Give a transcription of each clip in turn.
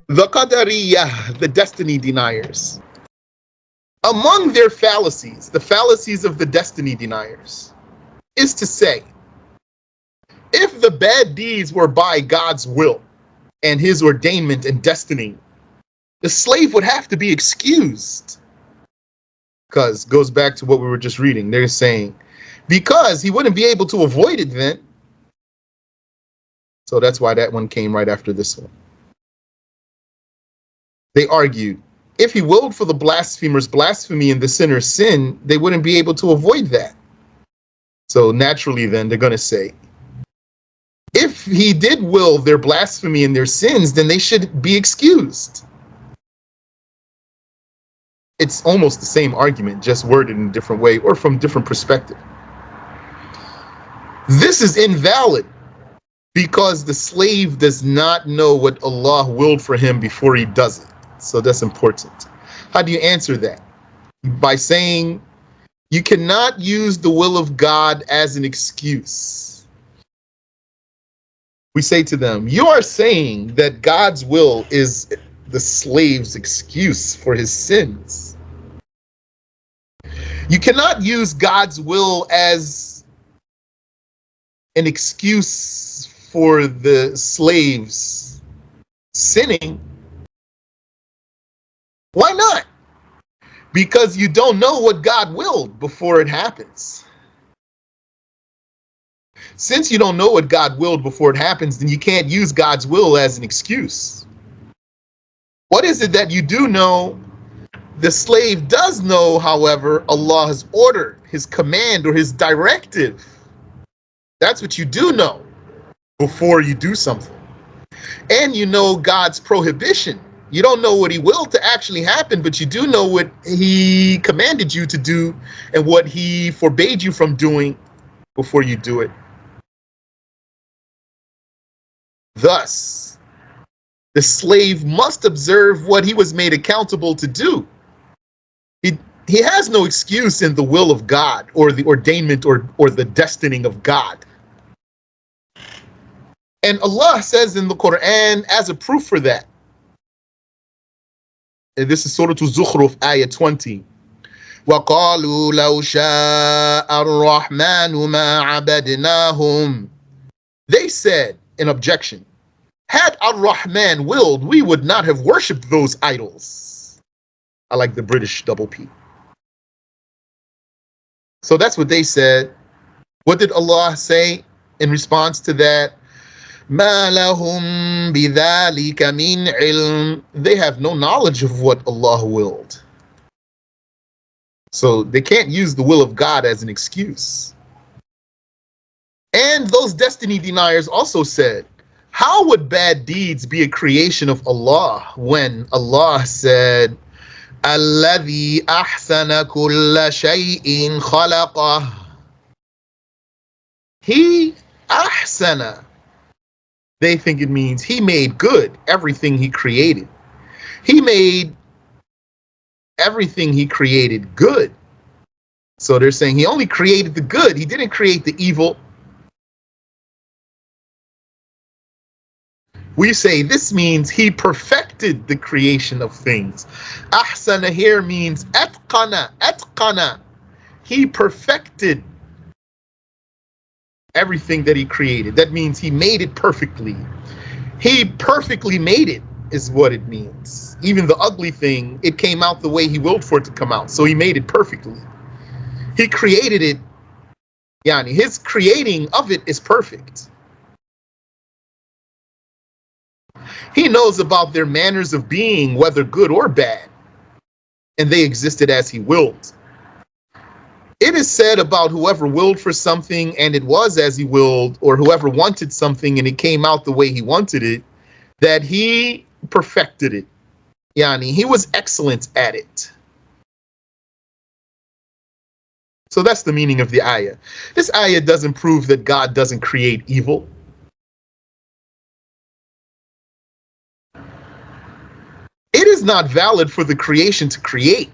The Qadariyah, the destiny deniers. Among their fallacies, the fallacies of the destiny deniers, is to say, if the bad deeds were by God's will and his ordainment and destiny, the slave would have to be excused. Because goes back to what we were just reading. They're saying, because he wouldn't be able to avoid it then. So that's why that one came right after this one. They argued, if he willed for the blasphemer's blasphemy and the sinner's sin, they wouldn't be able to avoid that. So naturally then they're going to say, if he did will their blasphemy and their sins, then they should be excused. It's almost the same argument, just worded in a different way or from different perspective. This is invalid because the slave does not know what Allah willed for him before he does it. So that's important. How do you answer that? By saying you cannot use the will of God as an excuse. We say to them, you are saying that God's will is the slave's excuse for his sins. You cannot use God's will as an excuse for the slave's sinning. Why not? Because you don't know what God willed before it happens. Since you don't know what God willed before it happens, then you can't use God's will as an excuse. What is it that you do know? The slave does know, however, Allah's order, his command, or his directive. That's what you do know before you do something. And you know God's prohibition. You don't know what he willed to actually happen, but you do know what he commanded you to do and what he forbade you from doing before you do it. Thus, the slave must observe what he was made accountable to do. He has no excuse in the will of God or the ordainment or the destining of God. And Allah says in the Quran as a proof for that, and this is Surah Al-Zukhruf, Ayah 20. وَقَالُوا لَوْ شَاءَ الرَّحْمَنُ مَا عَبَدْنَاهُمْ. They said, in objection, had Ar-Rahman willed, we would not have worshipped those idols. I like the British double P. So that's what they said. What did Allah say in response to that? مَا لَهُمْ بِذَلِكَ مِنْ عِلْمٍ. They have no knowledge of what Allah willed. So they can't use the will of God as an excuse. And those destiny deniers also said, how would bad deeds be a creation of Allah when Allah said, الَّذِي أَحْسَنَ كُلَّ شَيْءٍ خَلَقَهُ. He أحسن. They think it means he made good everything he created. He made everything he created good. So they're saying he only created the good. He didn't create the evil. We say this means he perfected the creation of things. Ahsana here means atqana. He perfected everything that he created. That means he made it perfectly. He perfectly made it is what it means. Even the ugly thing, it came out the way he willed for it to come out. So he made it perfectly. He created it. Yani, his creating of it is perfect. He knows about their manners of being, whether good or bad, and they existed as he willed. It is said about whoever willed for something and it was as he willed, or whoever wanted something and it came out the way he wanted it, that he perfected it. Yani, he was excellent at it. So that's the meaning of the ayah. This ayah doesn't prove that God doesn't create evil. It is not valid for the creation to create,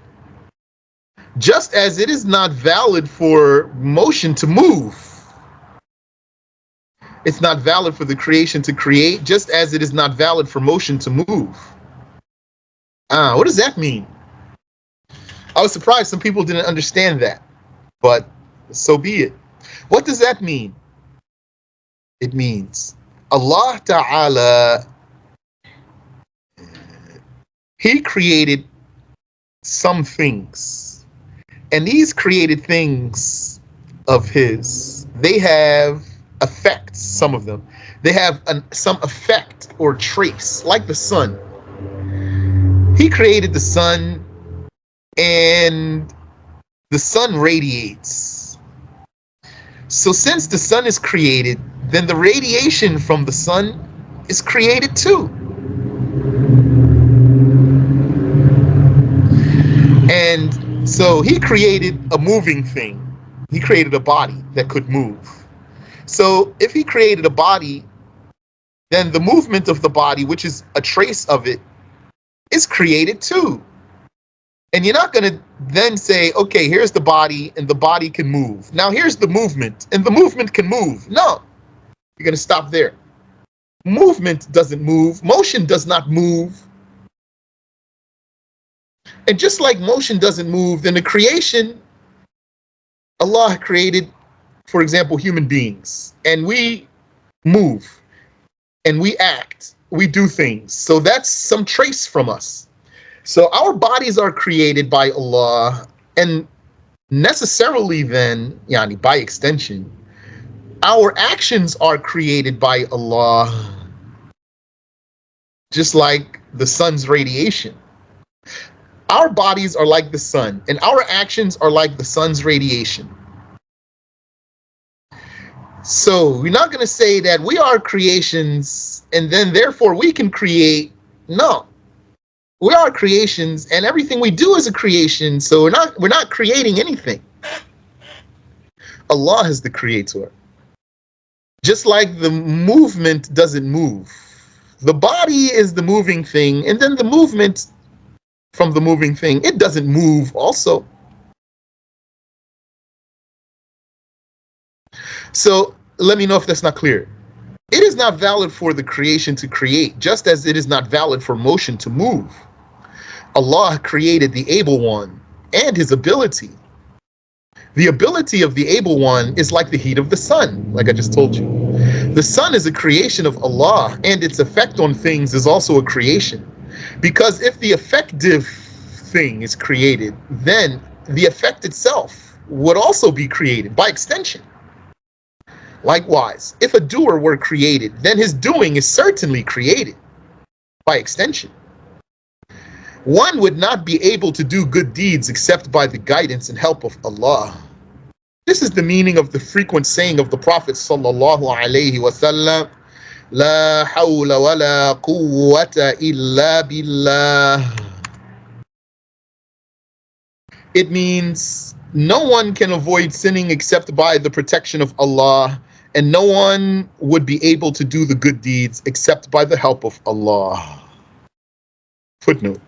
just as it is not valid for motion to move. It's not valid for the creation to create, just as it is not valid for motion to move. What does that mean? I was surprised some people didn't understand that, but so be it. What does that mean? It means Allah Ta'ala, He created some things, and these created things of His, they have effects. Some of them, they have some effect or trace, like the sun. He created the sun, and the sun radiates. So since the sun is created, then the radiation from the sun is created too. And so he created a moving thing. He created a body that could move. So if he created a body, then the movement of the body, which is a trace of it, is created too. And you're not going to then say, okay, here's the body and the body can move. Now here's the movement and the movement can move. No, you're going to stop there. Movement doesn't move. Motion does not move. And just like motion doesn't move, then the creation, Allah created, for example, human beings. And we move and we act. We do things. So that's some trace from us. So our bodies are created by Allah, and necessarily then, yani by extension, our actions are created by Allah, just like the sun's radiation. Our bodies are like the sun, and our actions are like the sun's radiation. So we're not going to say that we are creations, and then therefore we can create. No. We are creations, and everything we do is a creation, so we're not creating anything. Allah is the creator. Just like the movement doesn't move. The body is the moving thing, and then the movement from the moving thing, it doesn't move also. So let me know if that's not clear. It is not valid for the creation to create, just as it is not valid for motion to move. Allah created the able one and his ability. The ability of the able one is like the heat of the sun, like I just told you. The sun is a creation of Allah, and its effect on things is also a creation. Because if the effective thing is created, then the effect itself would also be created by extension. Likewise, if a doer were created, then his doing is certainly created by extension. One would not be able to do good deeds except by the guidance and help of Allah. This is the meaning of the frequent saying of the Prophet sallallahu alaihi wasallam, La hawla wa la quwwata illa billah. It means no one can avoid sinning except by the protection of Allah, and no one would be able to do the good deeds except by the help of Allah. Footnote.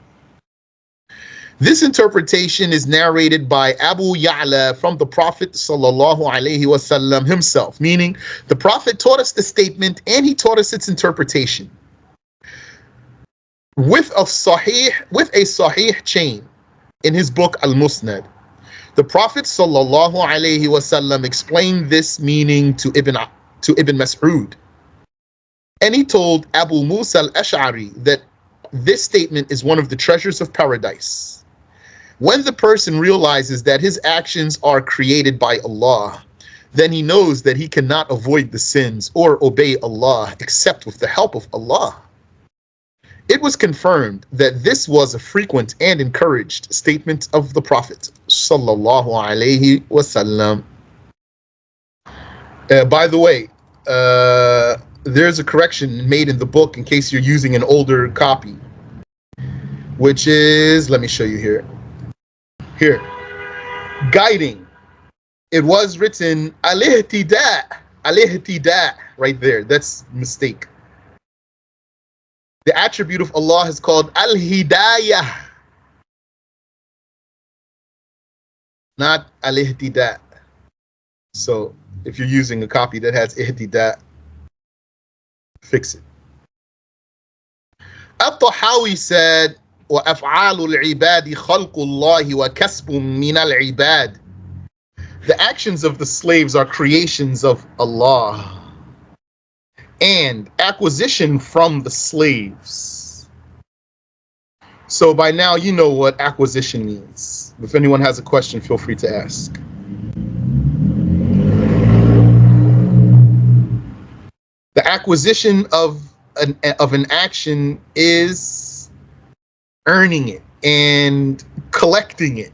This interpretation is narrated by Abu Ya'la from the Prophet sallallahu alaihi wasallam himself, meaning the Prophet taught us the statement and he taught us its interpretation. With a sahih chain in his book Al-Musnad, the Prophet sallallahu alaihi wasallam explained this meaning to Ibn Mas'ud. And he told Abu Musa al-Ash'ari that this statement is one of the treasures of paradise. When the person realizes that his actions are created by Allah, then he knows that he cannot avoid the sins or obey Allah except with the help of Allah. It was confirmed that this was a frequent and encouraged statement of the Prophet sallallahu alaihi wasallam. By the way, there's a correction made in the book in case you're using an older copy, which is, let me show you here. Here, guiding. It was written al-ihtida, right there. That's a mistake. The attribute of Allah is called al-hidayah, not al-ihtida. So if you're using a copy that has ihtida, Fix it. At-Tahawi said, وَأَفْعَالُ الْعِبَادِ خَلْقُ اللَّهِ وَكَسْبٌ مِّنَ الْعِبَادِ. The actions of the slaves are creations of Allah and acquisition from the slaves. So by now you know what acquisition means. If anyone has a question, feel free to ask. The acquisition of an action is earning it and collecting it.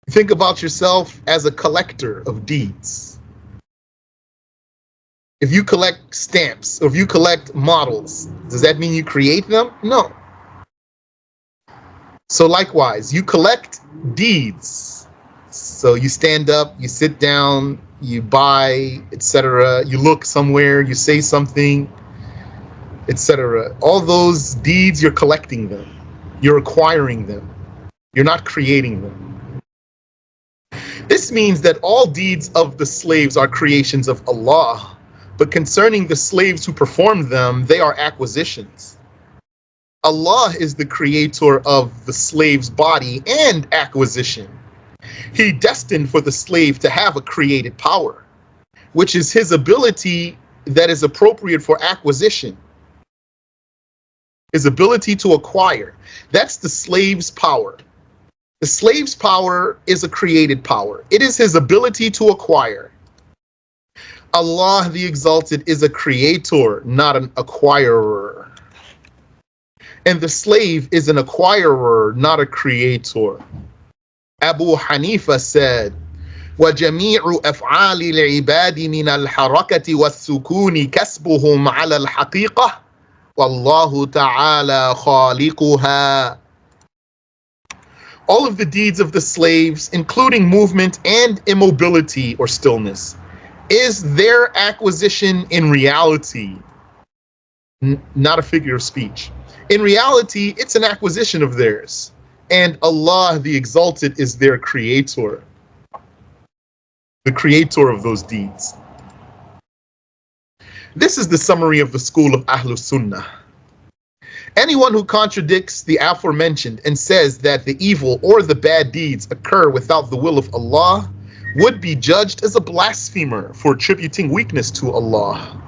Think about yourself as a collector of deeds. If you collect stamps, or if you collect models, does that mean you create them? No. So likewise, you collect deeds. So you stand up, you sit down, you buy, etc. You look somewhere, you say something, etc. All those deeds, you're collecting them. You're acquiring them. You're not creating them. This means that all deeds of the slaves are creations of Allah, but concerning the slaves who perform them, they are acquisitions. Allah is the creator of the slave's body and acquisition. He destined for the slave to have a created power, which is his ability that is appropriate for acquisition. His ability to acquire. That's the slave's power. The slave's power is a created power. It is his ability to acquire. Allah the Exalted is a creator, not an acquirer. And the slave is an acquirer, not a creator. Abu Hanifa said, وَجَمِيعُ أَفْعَالِ الْعِبَادِ مِنَ الْحَرَكَةِ وَالسُّكُونِ كَسْبُهُمْ عَلَى الْحَقِيقَةِ وَاللَّهُ تَعَالَى خَالِقُهَا. All of the deeds of the slaves, including movement and immobility or stillness, is their acquisition in reality, not a figure of speech. In reality, it's an acquisition of theirs, and Allah the Exalted is their creator, the creator of those deeds. This is the summary of the school of Ahlus Sunnah. Anyone who contradicts the aforementioned and says that the evil or the bad deeds occur without the will of Allah would be judged as a blasphemer for attributing weakness to Allah.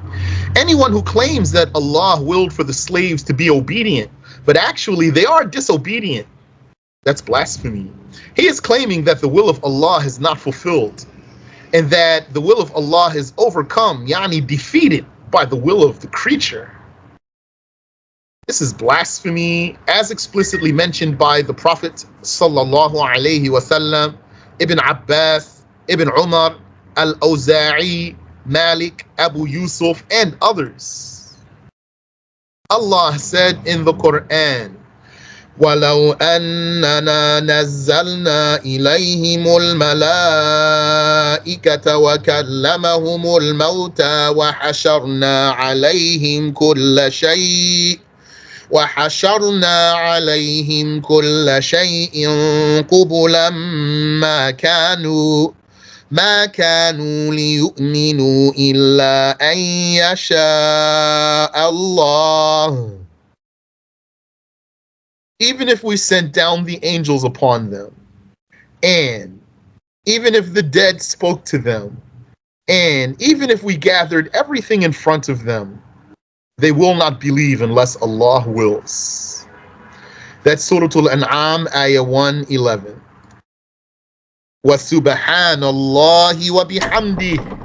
Anyone who claims that Allah willed for the slaves to be obedient, but actually they are disobedient, that's blasphemy. He is claiming that the will of Allah is not fulfilled, and that the will of Allah is overcome, yani defeated, by the will of the creature. This is blasphemy, as explicitly mentioned by the Prophet sallallahu alaihi wasallam, Ibn Abbas, Ibn Umar, Al-Awza'i, Malik, Abu Yusuf, and others. Allah said in the Quran, وَلَوْ أَنَّنَا نَزَّلْنَا إِلَيْهِمُ الْمَلَائِكَةَ وَكَلَّمَهُمُ الْمَوْتَى وحشرنا عليهم كل شيء قبلا ما كانوا ليؤمنوا إلا أن يشاء الله. Even if we sent down the angels upon them, and even if the dead spoke to them, and even if we gathered everything in front of them, they will not believe unless Allah wills. That's Surah Al-An'am, Ayah 111. وَسُبْحَانَ اللَّهِ وَبِحَمْدِهِ